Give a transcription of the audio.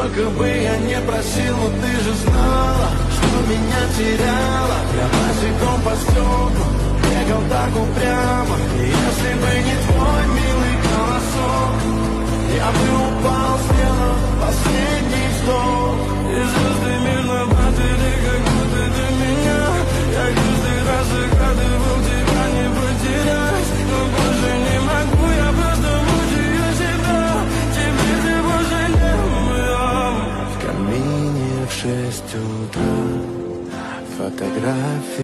Сколько бы я не просил, но ты же знала, что меня теряла. Я босиком по стеклу бегал так упрямо. И если бы не твой милый голосок, я бы упал с неба в последний вздох. И звезды мирно падали, как будто до меня. Я каждый раз загадывал тебя не потерять, но больше не могу, я просто мучаю себя. Теперь ты больше не моя. В камине в 6 утра фотографии